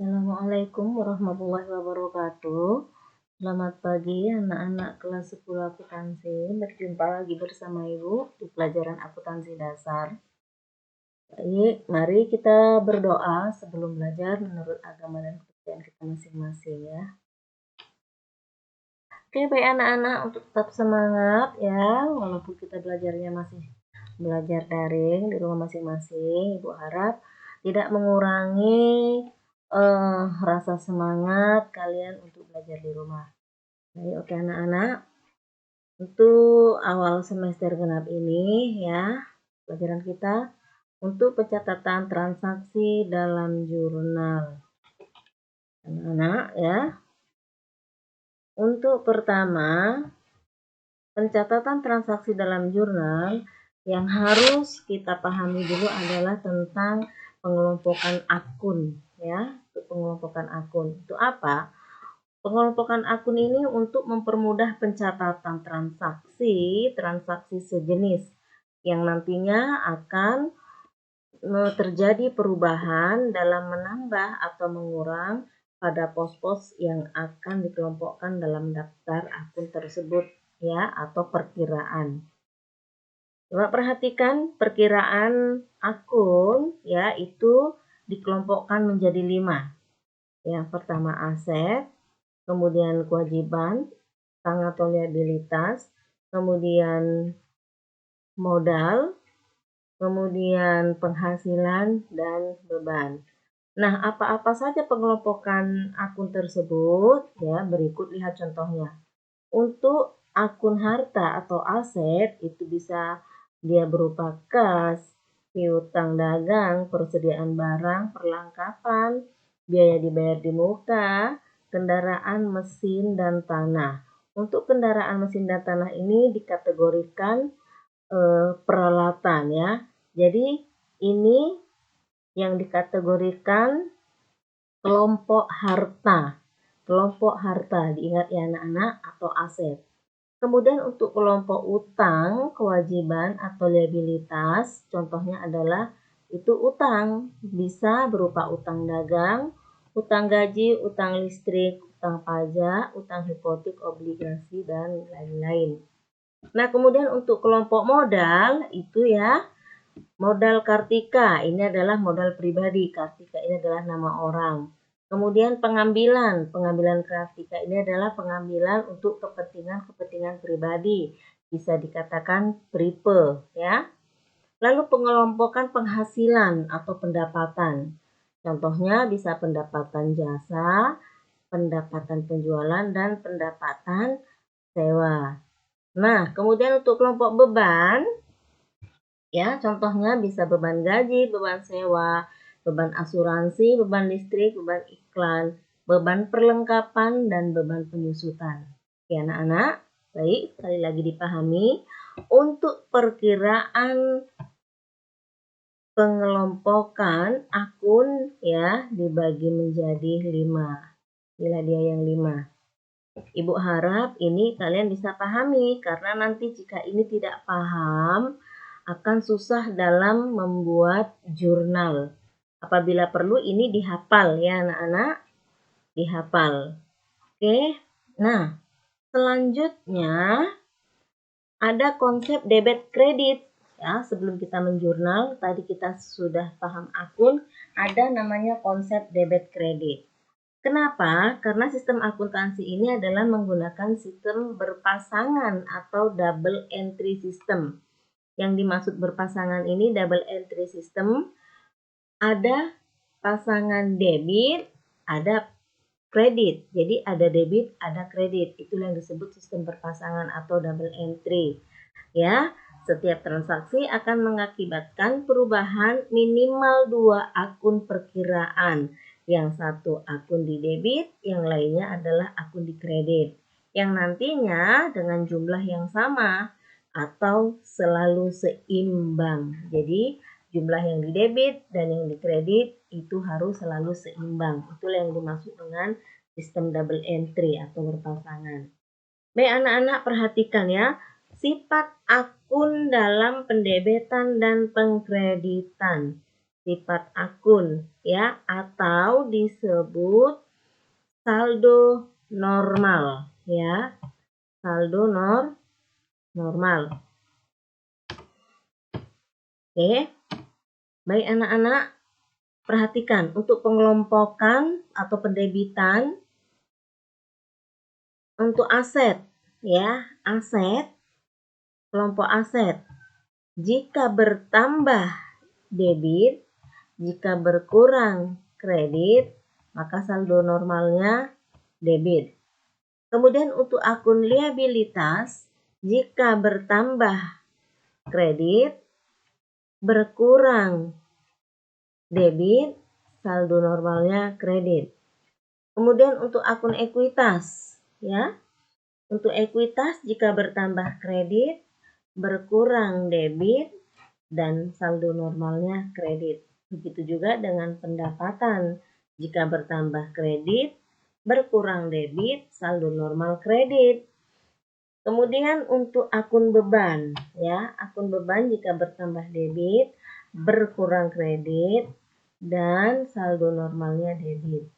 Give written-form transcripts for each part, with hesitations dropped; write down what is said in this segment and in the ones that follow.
Assalamualaikum warahmatullahi wabarakatuh. Selamat pagi anak-anak kelas 10 akuntansi. Berjumpa lagi bersama Ibu di pelajaran akuntansi dasar. Baik, mari kita berdoa sebelum belajar menurut agama dan kepercayaan kita masing-masing ya. Oke, baik anak-anak, untuk tetap semangat ya, walaupun kita belajarnya masih belajar daring di rumah masing-masing. Ibu harap tidak mengurangi rasa semangat kalian untuk belajar di rumah. Baik, oke anak-anak. Untuk awal semester genap ini ya, pelajaran kita untuk pencatatan transaksi dalam jurnal. Anak-anak ya. Untuk pertama, pencatatan transaksi dalam jurnal yang harus kita pahami dulu adalah tentang pengelompokan akun ya. Pengelompokan akun itu apa? Pengelompokan akun ini untuk mempermudah pencatatan transaksi sejenis yang nantinya akan terjadi perubahan dalam menambah atau mengurang pada pos-pos yang akan dikelompokkan dalam daftar akun tersebut ya, atau perkiraan. Coba perhatikan perkiraan akun ya, itu dikelompokkan menjadi 5. Yang pertama aset, kemudian kewajiban, utang atau liabilitas, kemudian modal, kemudian penghasilan, dan beban. Nah, apa-apa saja pengelompokan akun tersebut? Ya, berikut lihat contohnya. Untuk akun harta atau aset, itu bisa dia berupa kas, piutang dagang, persediaan barang, perlengkapan, biaya dibayar di muka, kendaraan, mesin, dan tanah. Untuk kendaraan, mesin, dan tanah ini dikategorikan peralatan ya. Jadi ini yang dikategorikan kelompok harta. Kelompok harta, diingat ya anak-anak, atau aset. Kemudian untuk kelompok utang, kewajiban, atau liabilitas, contohnya adalah itu utang. Bisa berupa utang dagang, utang gaji, utang listrik, utang pajak, utang hipotek, obligasi, dan lain-lain. Nah, kemudian untuk kelompok modal, itu ya, modal Kartika, ini adalah modal pribadi. Kartika ini adalah nama orang. Kemudian pengambilan Kartika ini adalah pengambilan untuk kepentingan pribadi. Bisa dikatakan pripe ya. Lalu pengelompokan penghasilan atau pendapatan. Contohnya bisa pendapatan jasa, pendapatan penjualan, dan pendapatan sewa. Nah, kemudian untuk kelompok beban, ya, contohnya bisa beban gaji, beban sewa, beban asuransi, beban listrik, beban iklan, beban perlengkapan, dan beban penyusutan. Oke, anak-anak, baik, sekali lagi dipahami. Untuk perkiraan pengelompokan akun ya dibagi menjadi 5. Inilah dia yang 5. Ibu harap ini kalian bisa pahami, karena nanti jika ini tidak paham akan susah dalam membuat jurnal. Apabila perlu ini dihafal ya anak-anak, dihafal. Oke, nah selanjutnya ada konsep debit kredit. Ya, sebelum kita menjurnal, tadi kita sudah paham akun, ada namanya konsep debit kredit. Kenapa? Karena sistem akuntansi ini adalah menggunakan sistem berpasangan atau double entry system. Yang dimaksud berpasangan ini double entry system, ada pasangan debit, ada kredit. Jadi ada debit, ada kredit. Itulah yang disebut sistem berpasangan atau double entry. Ya, setiap transaksi akan mengakibatkan perubahan minimal 2 akun perkiraan. Yang satu akun di debit, yang lainnya adalah akun di kredit. Yang nantinya dengan jumlah yang sama atau selalu seimbang. Jadi jumlah yang di debit dan yang di kredit itu harus selalu seimbang. Itulah yang dimaksud dengan sistem double entry atau berpasangan. Baik anak-anak, perhatikan ya. Sifat akun dalam pendebitan dan pengkreditan. sifat akun ya, atau disebut saldo normal ya, saldo normal. Oke, baik anak-anak, perhatikan untuk pengelompokan atau pendebitan untuk aset ya, aset, kelompok aset. Jika bertambah debit, jika berkurang kredit, maka saldo normalnya debit. Kemudian untuk akun liabilitas, jika bertambah kredit, berkurang debit, saldo normalnya kredit. Kemudian untuk akun ekuitas, ya. Untuk ekuitas jika bertambah kredit, berkurang debit, dan saldo normalnya kredit. Begitu juga dengan pendapatan. Jika bertambah kredit, berkurang debit, saldo normal kredit. Kemudian untuk akun beban, ya, akun beban jika bertambah debit, berkurang kredit, dan saldo normalnya debit.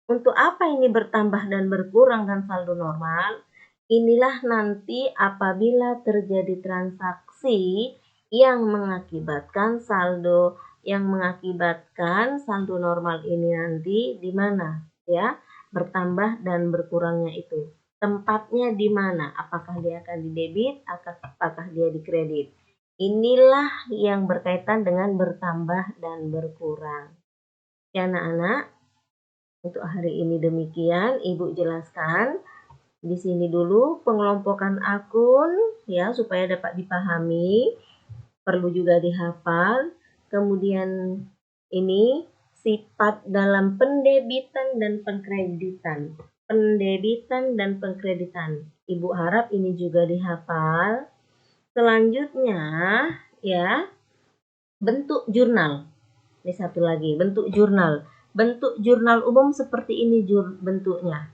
Untuk apa ini bertambah dan berkurang dan saldo normal? Inilah nanti apabila terjadi transaksi yang mengakibatkan saldo normal ini nanti di mana ya, bertambah dan berkurangnya itu. Tempatnya di mana? Apakah dia akan di debit atau apakah dia di kredit? Inilah yang berkaitan dengan bertambah dan berkurang. Ya anak-anak, untuk hari ini demikian Ibu jelaskan. Di sini dulu pengelompokan akun ya supaya dapat dipahami, perlu juga dihafal. Kemudian ini sifat dalam pendebitan dan pengkreditan. Pendebitan dan pengkreditan. Ibu harap ini juga dihafal. Selanjutnya ya, bentuk jurnal. Ini satu lagi, bentuk jurnal. Bentuk jurnal umum seperti ini bentuknya.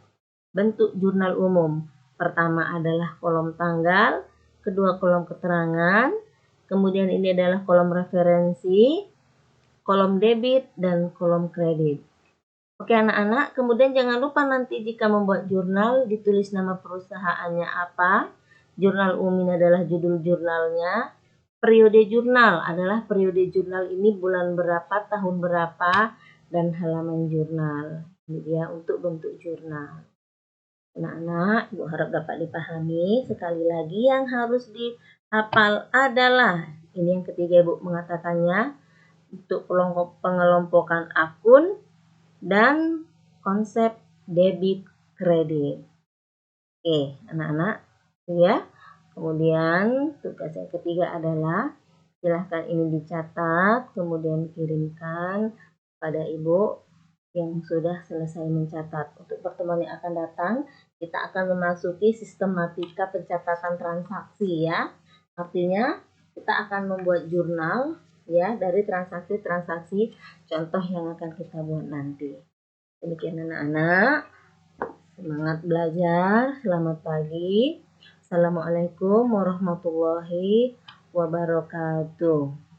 Bentuk jurnal umum. Pertama adalah kolom tanggal, kedua kolom keterangan, kemudian ini adalah kolom referensi, kolom debit, dan kolom kredit. Oke anak-anak, kemudian jangan lupa nanti jika membuat jurnal, ditulis nama perusahaannya apa. Jurnal umum ini adalah judul jurnalnya. Periode jurnal adalah periode jurnal ini bulan berapa, tahun berapa, dan halaman jurnal. Ini dia untuk bentuk jurnal. Anak-anak, Ibu harap dapat dipahami. Sekali lagi yang harus dihafal adalah, ini yang ketiga Ibu mengatakannya, untuk pengelompokan akun dan konsep debit kredit. Oke, anak-anak, ya. Kemudian tugas yang ketiga adalah silahkan ini dicatat, kemudian kirimkan pada Ibu yang sudah selesai mencatat. Untuk pertemuan yang akan datang, kita akan memasuki sistematika pencatatan transaksi ya. Artinya kita akan membuat jurnal ya dari transaksi-transaksi contoh yang akan kita buat nanti. Demikian anak-anak. Semangat belajar. Selamat pagi. Assalamualaikum warahmatullahi wabarakatuh.